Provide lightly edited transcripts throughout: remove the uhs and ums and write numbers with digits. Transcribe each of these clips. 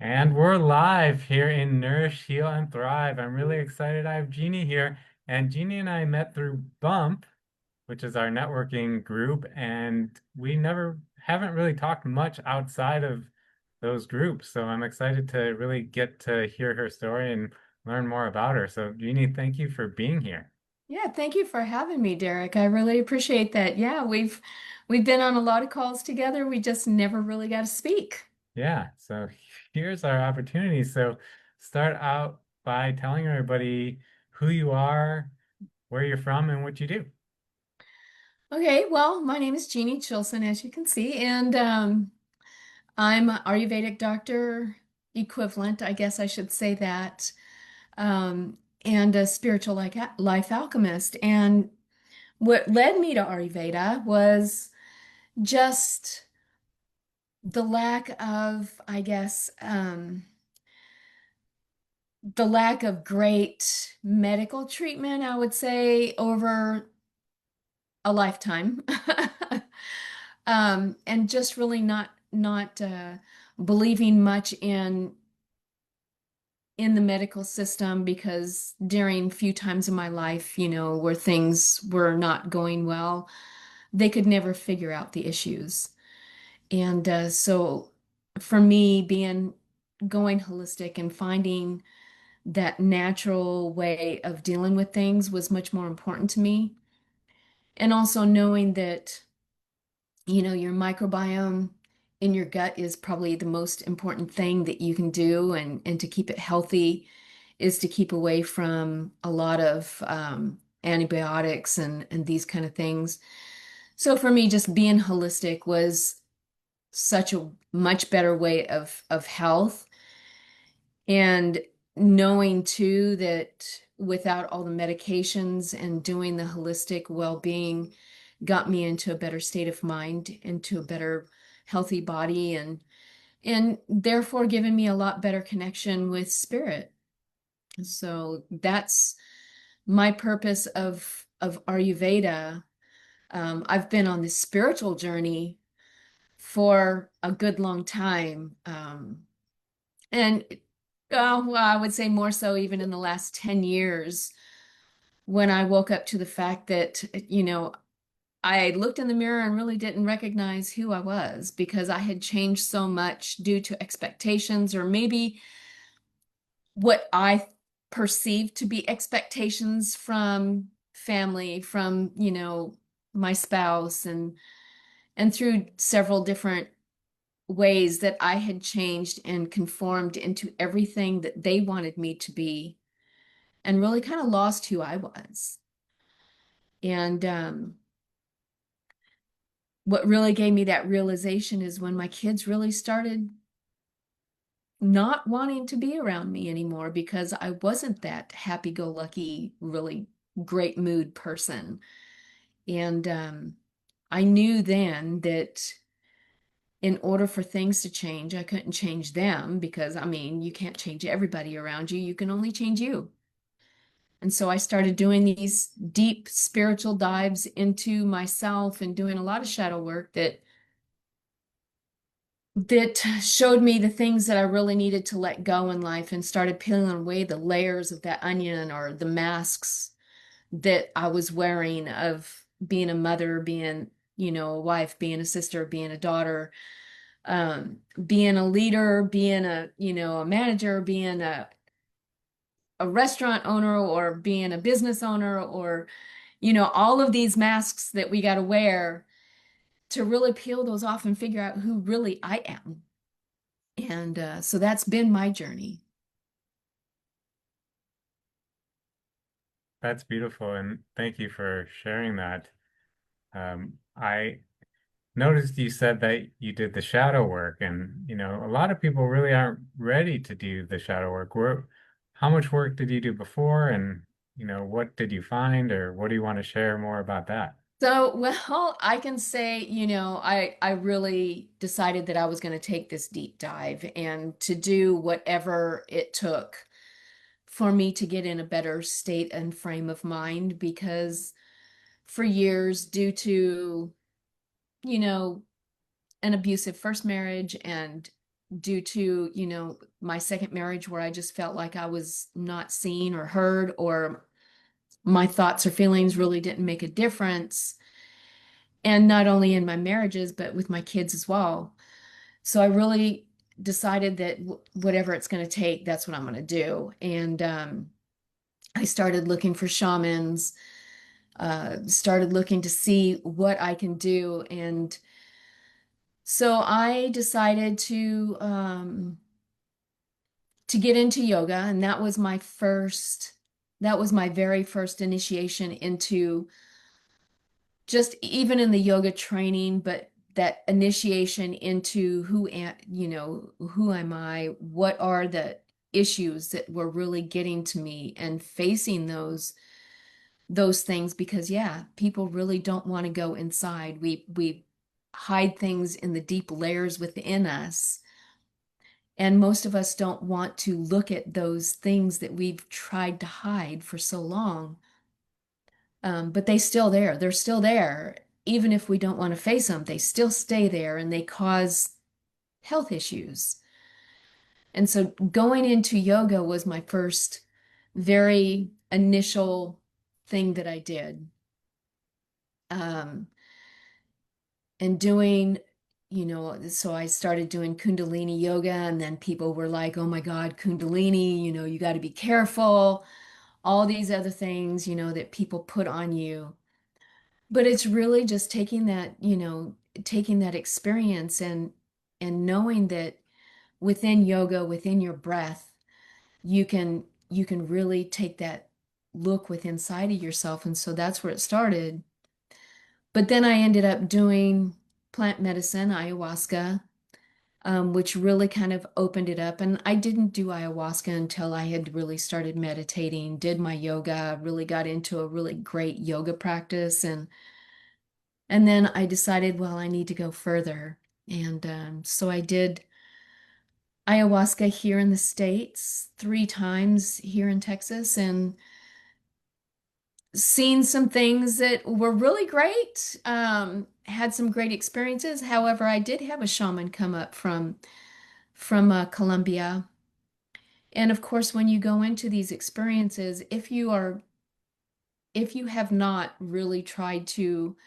And we're live here in Nourish, Heal, and Thrive. I'm really excited. I have Jeannie here, and Jeannie and I met through Bump, which is our networking group, and we never haven't really talked much outside of those groups. So I'm excited to really get to hear her story and learn more about her. So Jeannie, thank you for being here. Yeah, thank you for having me, Derek. I really appreciate that. Yeah, we've been on a lot of calls together. We just never really got to speak. Yeah, so here's our opportunity. So start out by telling everybody who you are, where you're from, and what you do. Okay, well, my name is Jeanne Chilson, as you can see, and I'm an Ayurvedic doctor equivalent, I guess I should say that, and a spiritual life alchemist. And what led me to Ayurveda was just the lack of, I guess, the lack of great medical treatment, I would say, over a lifetime. And just really not believing much in the medical system because during few times in my life, where things were not going well, they could never figure out the issues. And so for me, being going holistic and finding that natural way of dealing with things was much more important to me. And also knowing that, your microbiome in your gut is probably the most important thing that you can do, and to keep it healthy is to keep away from a lot of antibiotics and these kind of things. So for me, just being holistic was such a much better way of health. And knowing too that without all the medications and doing the holistic well-being got me into a better state of mind, into a better healthy body, and therefore given me a lot better connection with spirit. So that's my purpose of Ayurveda. I've been on this spiritual journey for a good long time. And well, I would say more so even in the last 10 years when I woke up to the fact that, I looked in the mirror and really didn't recognize who I was because I had changed so much due to expectations, or maybe what I perceived to be expectations from family, from, my spouse, and through several different ways that I had changed and conformed into everything that they wanted me to be, and really kind of lost who I was. And what really gave me that realization is when my kids really started not wanting to be around me anymore because I wasn't that happy-go-lucky, really great mood person. And I knew then that in order for things to change, I couldn't change them because, I mean, you can't change everybody around you. You can only change you. And so I started doing these deep spiritual dives into myself and doing a lot of shadow work that showed me the things that I really needed to let go in life, and started peeling away the layers of that onion, or the masks that I was wearing of being a mother, being, a wife, being a sister, being a daughter, being a leader, being a manager, being a restaurant owner, or being a business owner, or, all of these masks that we got to wear to really peel those off and figure out who really I am. And so that's been my journey. That's beautiful, and thank you for sharing that. I noticed you said that you did the shadow work, and a lot of people really aren't ready to do the shadow work. How much work did you do before, and what did you find, or what do you want to share more about that? So, well, I can say, I really decided that I was going to take this deep dive and to do whatever it took for me to get in a better state and frame of mind, because for years, due to, you know, an abusive first marriage and due to, my second marriage where I just felt like I was not seen or heard, or my thoughts or feelings really didn't make a difference. And not only in my marriages, but with my kids as well. So I really decided that whatever it's going to take, that's what I'm going to do. And I started looking for shamans, started looking to see what I can do. And so I decided to get into yoga, and that was my very first initiation into just even in the yoga training, but that initiation into who am I? What are the issues that were really getting to me, and facing those things, because yeah, people really don't want to go inside. We hide things in the deep layers within us. And most of us don't want to look at those things that we've tried to hide for so long. But they still there. They're still there. Even if we don't want to face them, they still stay there and they cause health issues. And so going into yoga was my first very initial thing that I did. Um, and doing, so I started doing Kundalini yoga, and then people were like, oh my God, Kundalini, you got to be careful, all these other things, that people put on you. But it's really just taking that experience, and knowing that within yoga, within your breath, you can really take that look within inside of yourself. And so that's where it started. But then I ended up doing plant medicine, ayahuasca, which really kind of opened it up. And I didn't do ayahuasca until I had really started meditating, did my yoga, really got into a really great yoga practice. And then I decided, well, I need to go further. And so I did ayahuasca here in the States 3 times here in Texas, and seen some things that were really great. Had some great experiences. However, I did have a shaman come up from Colombia. And of course, when you go into these experiences, if you have not really tried to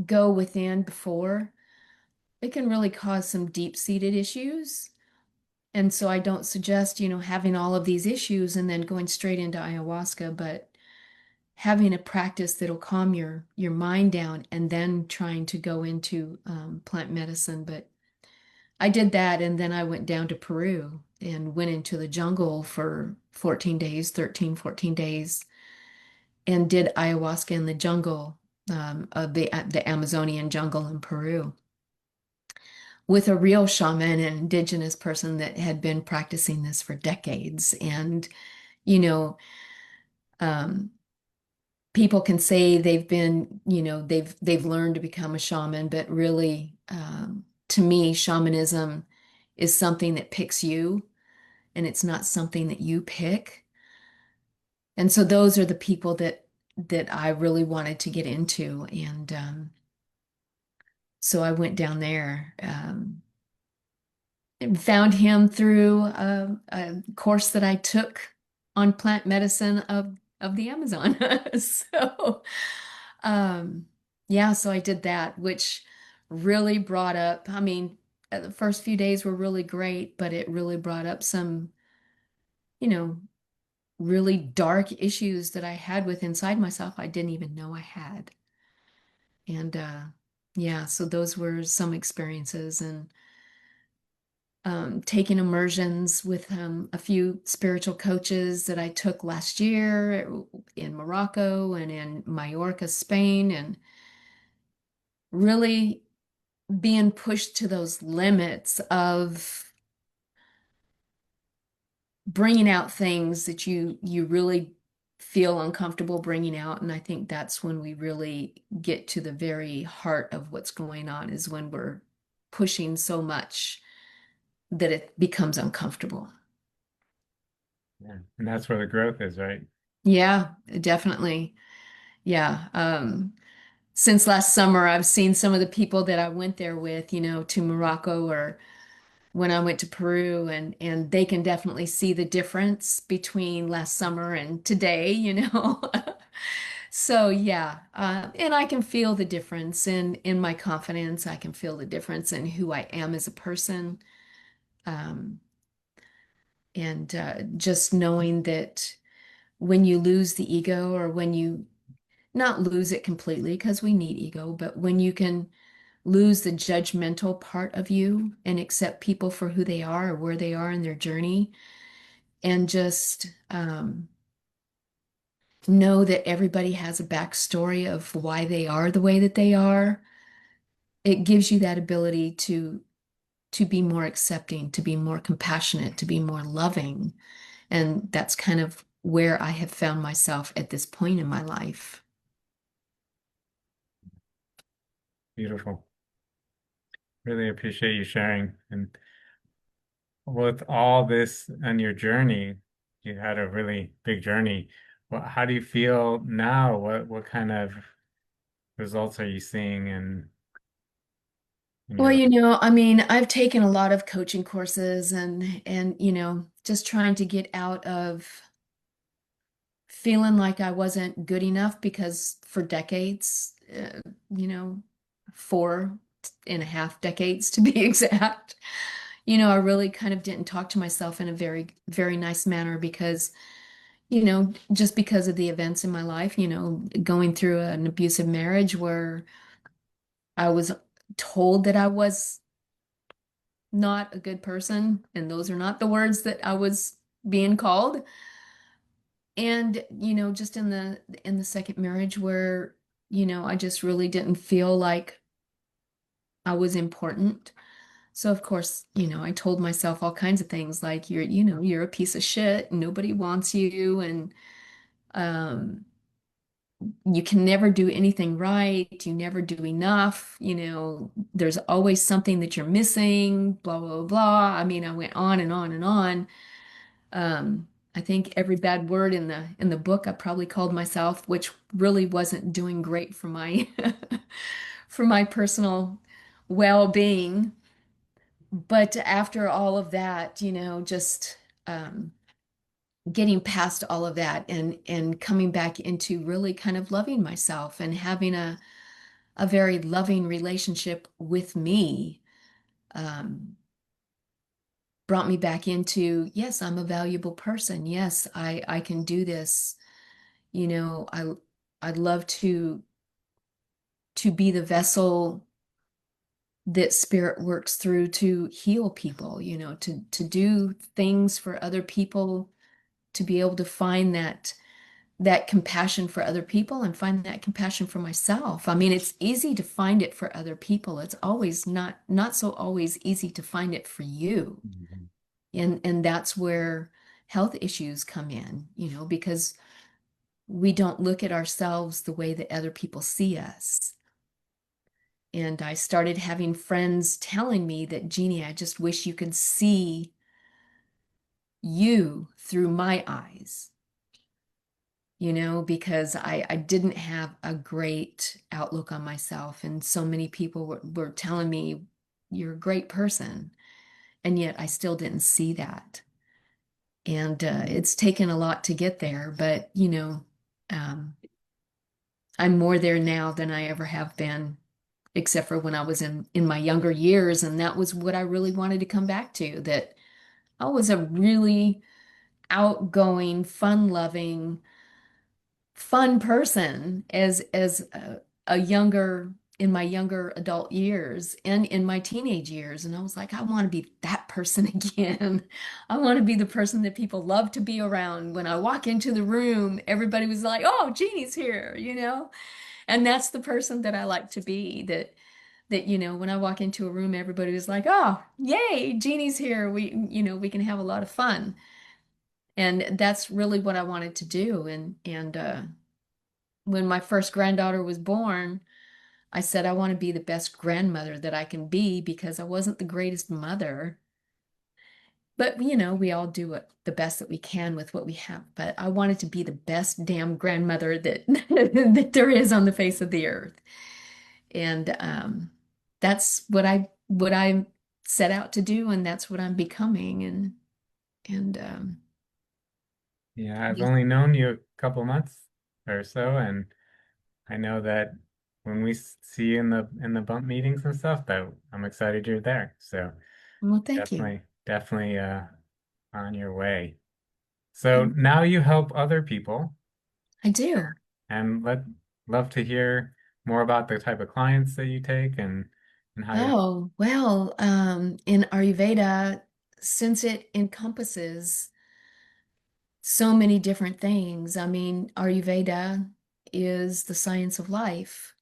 go within before, it can really cause some deep-seated issues. And so I don't suggest, having all of these issues and then going straight into ayahuasca, but having a practice that'll calm your mind down, and then trying to go into plant medicine. But I did that, and then I went down to Peru and went into the jungle for 14 days, 13, 14 days, and did ayahuasca in the jungle, of the Amazonian jungle in Peru, with a real shaman, an indigenous person that had been practicing this for decades. And, you know, um, people can say they've been, they've learned to become a shaman, but really, to me, shamanism is something that picks you, and it's not something that you pick. And so those are the people that I really wanted to get into. And so I went down there, and found him through a course that I took on plant medicine of the Amazon. So, um, yeah, so I did that, which really brought up, I mean, the first few days were really great, but it really brought up some, you know, really dark issues that I had with inside myself I didn't even know I had. And yeah, so those were some experiences. And taking immersions with a few spiritual coaches that I took last year in Morocco and in Mallorca, Spain, and really being pushed to those limits of bringing out things that you really feel uncomfortable bringing out. And I think that's when we really get to the very heart of what's going on, is when we're pushing so much that it becomes uncomfortable. Yeah. And that's where the growth is, right? Yeah, definitely. Yeah. Since last summer, I've seen some of the people that I went there with, to Morocco, or when I went to Peru, and they can definitely see the difference between last summer and today, you know. So yeah, and I can feel the difference in my confidence. I can feel the difference in who I am as a person. Um, and just knowing that when you lose the ego, or when you not lose it completely, because we need ego, but when you can lose the judgmental part of you and accept people for who they are or where they are in their journey, and just know that everybody has a backstory of why they are the way that they are, it gives you that ability to be more accepting, to be more compassionate, to be more loving. And that's kind of where I have found myself at this point in my life. Beautiful. Really appreciate you sharing. And with all this on your journey, you had a really big journey. How do you feel now? What kind of results are you seeing in Well, your life? I mean, I've taken a lot of coaching courses, and just trying to get out of feeling like I wasn't good enough, because for decades, 4.5 decades to be exact, I really kind of didn't talk to myself in a very, very nice manner, because, just because of the events in my life, going through an abusive marriage where I was told that I was not a good person, and those are not the words that I was being called. And, just in the second marriage where, I just really didn't feel like I was important. So of course, I told myself all kinds of things like you're a piece of shit, nobody wants you, and um you can never do anything right, you never do enough, there's always something that you're missing, blah blah blah. I mean, I went on and on and on. I think every bad word in the book I probably called myself, which really wasn't doing great for my for my personal well-being. But after all of that, just um, getting past all of that, and coming back into really kind of loving myself and having a very loving relationship with me, um, brought me back into, yes, I'm a valuable person. Yes, I can do this. I'd love to be the vessel that spirit works through to heal people, to do things for other people, to be able to find that compassion for other people and find that compassion for myself. I mean, it's easy to find it for other people. It's always not so always easy to find it for you. Mhm. And that's where health issues come in, because we don't look at ourselves the way that other people see us. And I started having friends telling me that, Jeannie, I just wish you could see you through my eyes, because I didn't have a great outlook on myself. And so many people were telling me, you're a great person. And yet I still didn't see that. And it's taken a lot to get there, but, um, I'm more there now than I ever have been, except for when I was in my younger years. And that was what I really wanted to come back to, that I was a really outgoing, fun-loving, fun person as a younger in my younger adult years and in my teenage years. And I was like, I want to be that person again. I want to be the person that people love to be around. When I walk into the room, everybody was like, oh, Jeannie's here. And that's the person that I like to be, that when I walk into a room, everybody was like, oh, yay, Jeannie's here. We can have a lot of fun. And that's really what I wanted to do. And when my first granddaughter was born, I said, I want to be the best grandmother that I can be, because I wasn't the greatest mother. But, we all do the best that we can with what we have. But I wanted to be the best damn grandmother that that there is on the face of the earth. And that's what I set out to do, and that's what I'm becoming. And Yeah, I've yes. only known you a couple months or so, and I know that when we see you in the bump meetings and stuff, that I'm excited you're there. So Well, thank you. definitely on your way. So Um, now you help other people, I do. and love to hear more about the type of clients that you take and how you help. Oh, well, in Ayurveda, since it encompasses so many different things, I mean, Ayurveda is the science of life,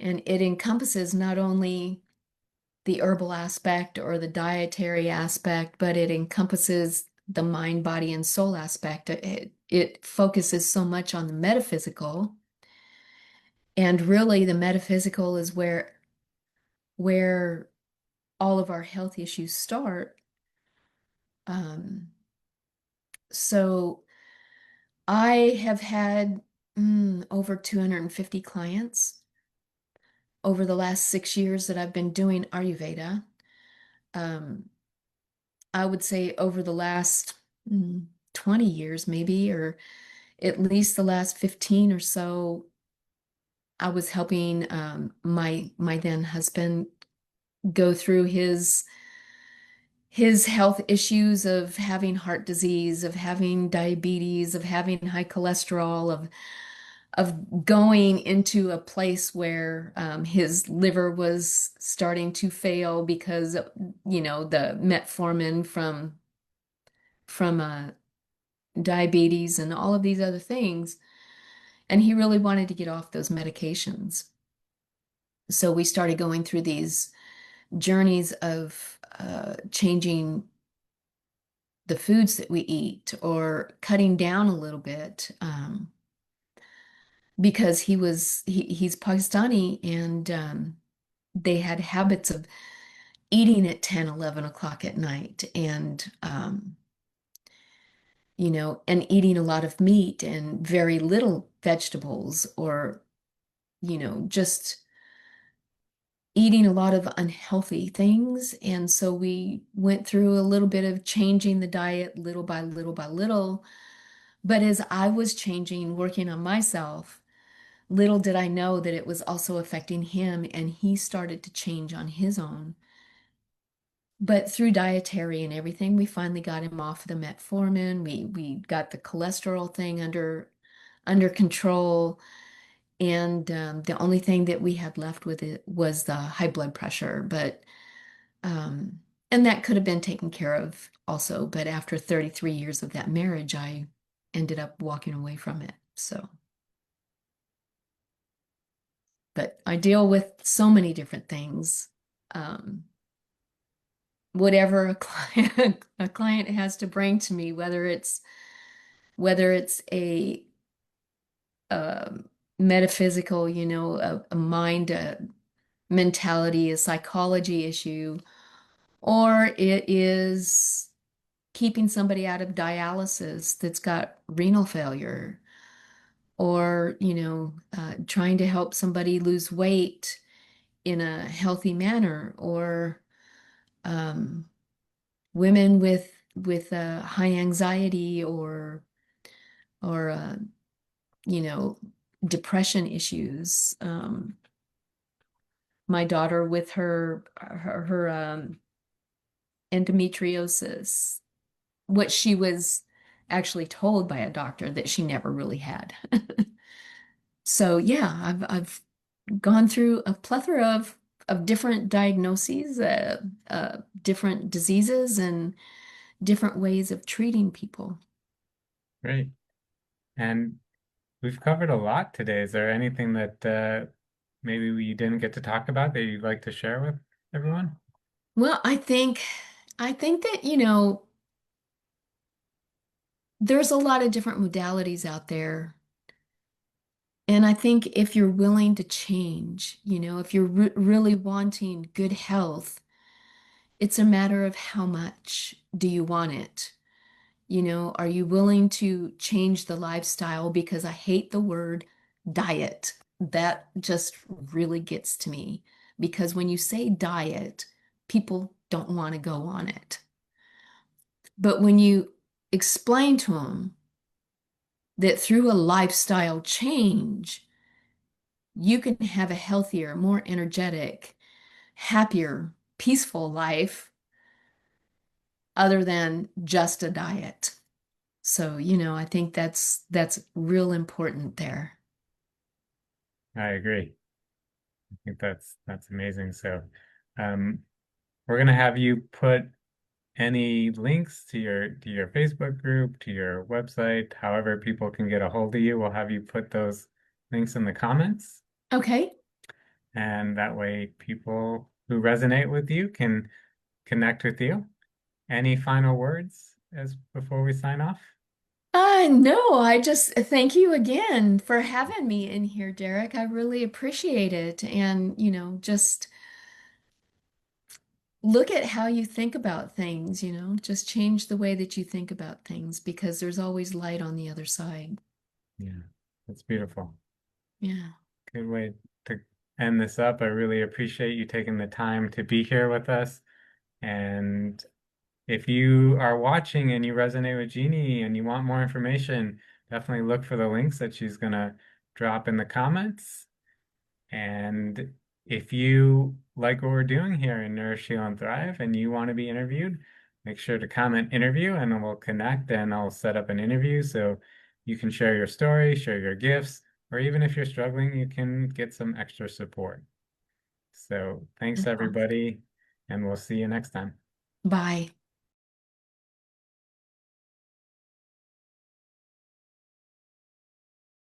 and it encompasses not only the herbal aspect or the dietary aspect, but it encompasses the mind, body, and soul aspect. It focuses so much on the metaphysical, and really the metaphysical is where all of our health issues start. Um, so I have had over 250 clients over the last 6 years that I've been doing Ayurveda. Um, I would say over the last 20 years, maybe, or at least the last 15 or so, I was helping my then husband go through his health issues of having heart disease, of having diabetes, of having high cholesterol, of going into a place where his liver was starting to fail because the metformin from diabetes and all of these other things, and he really wanted to get off those medications. So we started going through these journeys of changing the foods that we eat or cutting down a little bit, because he's Pakistani, and they had habits of eating at 10, 11 o'clock at night, and and eating a lot of meat and very little vegetables, or just eating a lot of unhealthy things. And so we went through a little bit of changing the diet little by little by little. But as I was changing, working on myself, little did I know that it was also affecting him, and he started to change on his own. But through dietary and everything, we finally got him off the metformin. We got the cholesterol thing under control. And the only thing that we had left with it was the high blood pressure. But and that could have been taken care of also. But after 33 years of that marriage, I ended up walking away from it. So, but I deal with so many different things. Um, Whatever a client has to bring to me, whether it's a metaphysical, a mind, a mentality, a psychology issue, or it is keeping somebody out of dialysis that's got renal failure, or trying to help somebody lose weight in a healthy manner, or um, women with high anxiety, or you know depression issues. My daughter with her endometriosis, what she was actually told by a doctor that she never really had. So yeah, I've gone through a plethora of different diagnoses, different diseases, and different ways of treating people. Great. And we've covered a lot today. Is there anything that maybe we didn't get to talk about that you'd like to share with everyone? Well, I think that, there's a lot of different modalities out there. And I think if you're willing to change, if you're really wanting good health, it's a matter of how much do you want it? Are you willing to change the lifestyle? Because I hate the word diet. That just really gets to me. Because when you say diet, people don't want to go on it. But when you explain to them that through a lifestyle change, you can have a healthier, more energetic, happier, peaceful life other than just a diet. So, I think that's real important there. I agree. I think that's amazing. So, um, we're gonna have you put any links to your Facebook group, to your website, however people can get a hold of you. We'll have you put those links in the comments, Okay. and that way people who resonate with you can connect with you. Any final words as before we sign off? No, I just thank you again for having me in here, Derek. I really appreciate it. And, just look at how you think about things, just change the way that you think about things because there's always light on the other side. Yeah, that's beautiful. Yeah. Good way to end this up. I really appreciate you taking the time to be here with us. And if you are watching and you resonate with Jeannie and you want more information, definitely look for the links that she's going to drop in the comments. And if you like what we're doing here in Nourish, Heal, and Thrive and you want to be interviewed, make sure to comment interview and then we'll connect and I'll set up an interview so you can share your story, share your gifts, or even if you're struggling, you can get some extra support. So thanks, Awesome. everybody, and we'll see you next time. Bye.